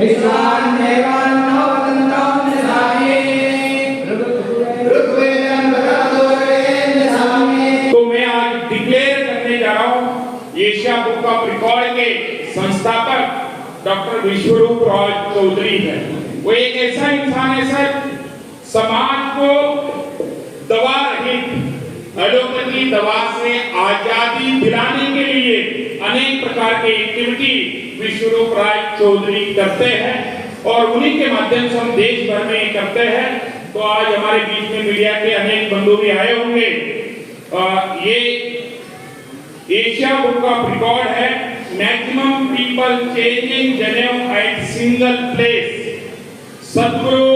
विश्वान् देवान् वदन्तं दशामि ऋग्वेदं भगवतोरेण दशामि। तो मैं आज डिक्लेयर करने जा रहा हूँ एशिया बुक ऑफ रिकॉर्ड के संस्थापक डॉक्टर विश्वरूप रॉय चौधरी है। वो एक ऐसा इंसान है सर, समाज को दवा रहित एलोपैथी दवा से आजादी दिलाने के लिए अनेक प्रकार के एक्टिविटी विश्वरूप राय चौधरी करते हैं और उन्हीं के माध्यम से हम देश भर में करते हैं। तो आज हमारे बीच में मीडिया के अनेक बंधु भी आए होंगे। ये एशिया बुक ऑफ रिकॉर्ड है, मैक्सिमम पीपल चेंजिंग जनेऊ एट सिंगल प्लेस। सद्गुरु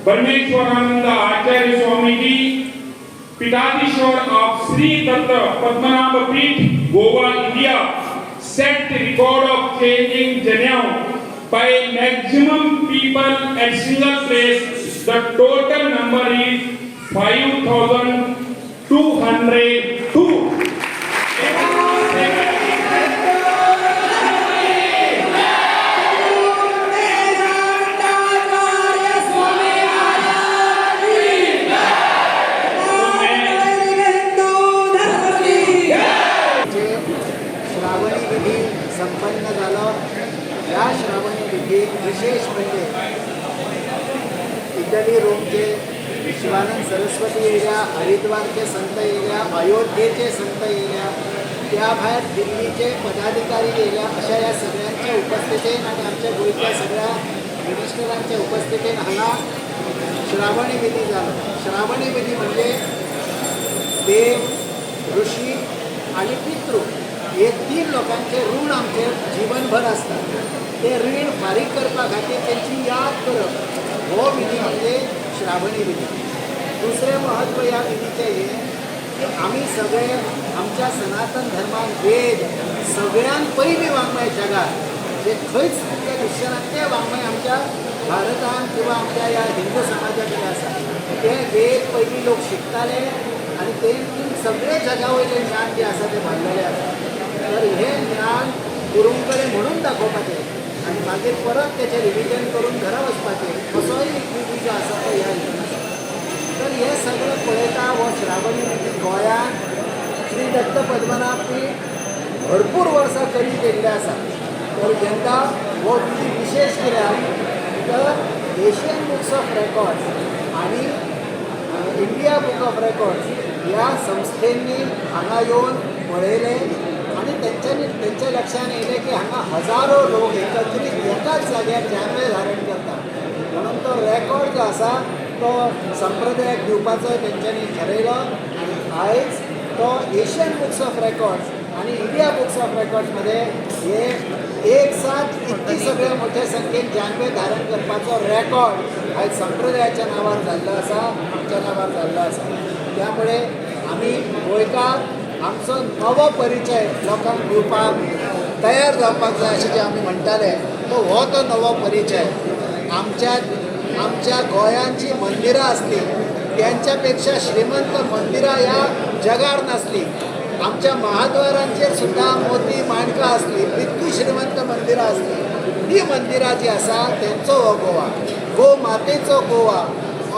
परमेश्वरानंद आचार्य स्वामी जी, पीठाधीश्वर ऑफ श्री दत्त पद्मनाभ पीठ, Goa, India, set the record of changing Janeu by maximum people at single place. The total number is 5,202. संपन्न झालं। या श्रावणी विधीत विशेष म्हणजे इटली रोमचे शिवानंद सरस्वती येल्या, हरिद्वारचे संत येल्या, अयोध्येचे संत येल्या, त्याबाहेर दिल्लीचे पदाधिकारी येल्या, अशा या सगळ्यांच्या उपस्थितीत आणि आमच्या गोयच्या सगळ्या मिनिस्टरांच्या उपस्थितीत हांगा श्रावणी विधी झाला। श्रावणी विधी म्हणजे देव, ऋषी आणि पितृ हे तीन लोकांचे ऋण आमचे जीवनभर असतात। ते ऋण फारीक करपा खातीर त्यांची याद करप हो विधी म्हणजे श्रावणी विधी। दुसरे महत्व या विधीचे हे की आम्ही सगळे आमच्या सनातन धर्मान वेद सगळ्यान पयली वाङ्मय जगात जे खंयच तुमच्या दिसना ते वाङ्मय आमच्या भारतान किंवा आमच्या या हिंदू समाजात आसा ते वेद पयली लोक शिकताले आणि ते सगळे जगावयले ज्ञान जे आसा ते भांडलेले आसा। तर हे ज्ञान गुरूंकडे म्हणून दाखोवपाचे आणि मागीर परत त्याचे रिविजन करून घरा वचपाचे असोय एक विधी जो आसा तो ह्या हितून। तर हे सगळं पळयता हो श्रावणी विधी गोंयांत श्री दत्त पद्मनाभ पीठ भरपूर वर्सां करीत येयल्ले आसा। तर जेन्ना हो विधी विशेष कित्याक तर एशियन बुक्स ऑफ रेकॉर्ड्स आणि इंडिया बुक ऑफ रेकॉर्ड्स ह्या संस्थेंनी हांगा येवन पळयले आणि त्यांच्या लक्षात येयलें की हांगा हजारो लोक एकत्रीत एकाच जाग्यार जानवें धारण करतात। म्हणून तो रेकॉर्ड जो आसा तो संप्रदायाक दिवपाचो तेंच्यांनी थारायलो आणि आयज तो एशियन बुक्स ऑफ रेकॉर्ड्स आणि इंडिया बुक्स ऑफ रेकॉर्ड्समध्ये हे एक साथ इतकी सगळे मोठ्या संख्येन जानवें धारण करपाचो रेकॉर्ड आयज संप्रदायाच्या नांवार जाल्लो आसा, आमच्या नांवार जाल्लो आसा। त्यामुळे आमी गोंयकार आमचो नवो परिचय लोकांक दिवपाक तयार जावपाक जाय अशें जे आमी म्हणटाले तो हो तो नवो परिचय। आमच्या गोंयांत जी मंदिरां आसली त्यांच्या पेक्षा श्रीमंत मंदिरां ह्या जगार नासली। आमच्या महाद्वारांचेर सुद्दां मोती माणकां आसली, इतकी श्रीमंत मंदिरां आसली। ती मंदिरां जी आसा तेंचो हो गोवा, गो मातेचो गोवा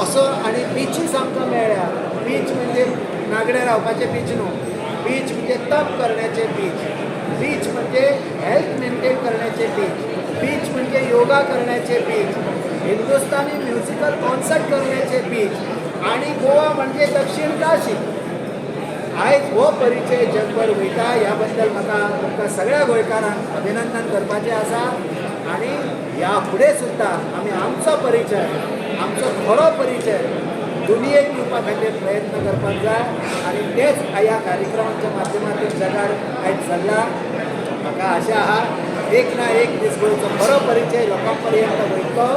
असो। आणि बिचीस आमकां मेळ्ळ्या। बीच म्हणजे नागडे रावपाचे बीच न्हू, बीच म्हणजे तप करण्याचे बीच, बीच म्हणजे हेल्थ मेंटेन करण्याचे बीच, बीच म्हणजे योगा करण्याचे बीच, हिंदुस्थानी म्युझिकल कॉन्सर्ट करण्याचे बीच आणि गोवा म्हणजे दक्षिण काशी। आयज हो परिचय जगभर वयता ह्या बद्दल म्हाका तुमकां सगळ्या गोंयकारांक अभिनंदन करपाचें आसा। आणि ह्या फुडें सुद्दां आमी आमचो परिचय, आमचो खरो परिचय दुनियेक दिवपा खातीर प्रयत्न करपाक जाय आणि तेच ह्या कार्यक्रमाच्या माध्यमातून जगार आयज चल्ला। म्हाका आशा आहा एक ना एक दीस गोंयचो खरो परिचय लोकां पर्यंत वयतलो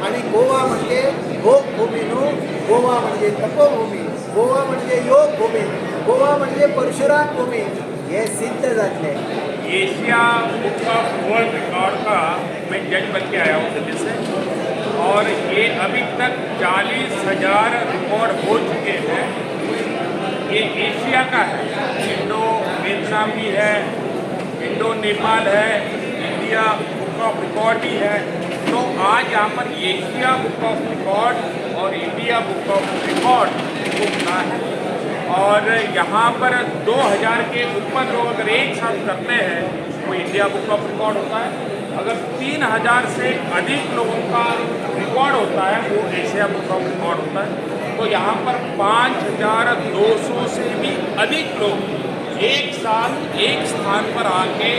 आणि गोवा म्हणजे भोग भूमी न्हू, गोवा म्हणजे तपोभूमी, गोवा म्हणजे योग भूमी, गोवा म्हणजे परशुराम भूमी हे सिद्ध जातले। Asia book of world record का मैं जज बन के आया हूँ दिल्ली से और ये अभी तक 40,000 रिकॉर्ड हो चुके हैं। ये एशिया का है, इंडो वियतनाम भी है, इंडो नेपाल है, इंडिया बुक ऑफ रिकॉर्ड भी है। तो यहाँ पर एशिया बुक ऑफ रिकॉर्ड और इंडिया बुक ऑफ रिकॉर्ड को मिला है। और यहाँ पर 2000 के ऊपर लोग अगर एक साथ करते हैं वो इंडिया बुक ऑफ रिकॉर्ड होता है। अगर 3000 से अधिक लोगों का रिकॉर्ड होता है वो एशिया बुक ऑफ रिकॉर्ड होता है। तो यहाँ पर 5200 से भी अधिक लोग एक साथ एक स्थान पर आके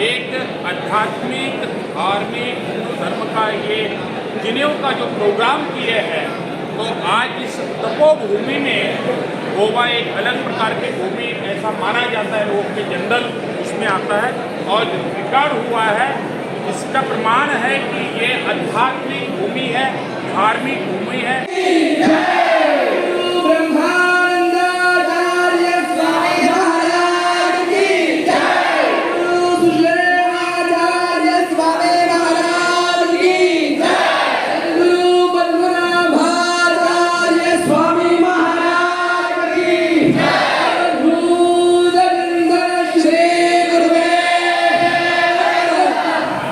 एक आध्यात्मिक धार्मिक हिंदू धर्म का ये जिनेव का जो प्रोग्राम किए हैं, तो आज इस तपोभूमि में गोवा एक अलग प्रकार की भूमि ऐसा माना जाता है, लोगों के जनरल उसमें आता है और रिकॉर्ड हुआ है। इसका प्रमाण है कि ये आध्यात्मिक भूमि है, धार्मिक भूमि है।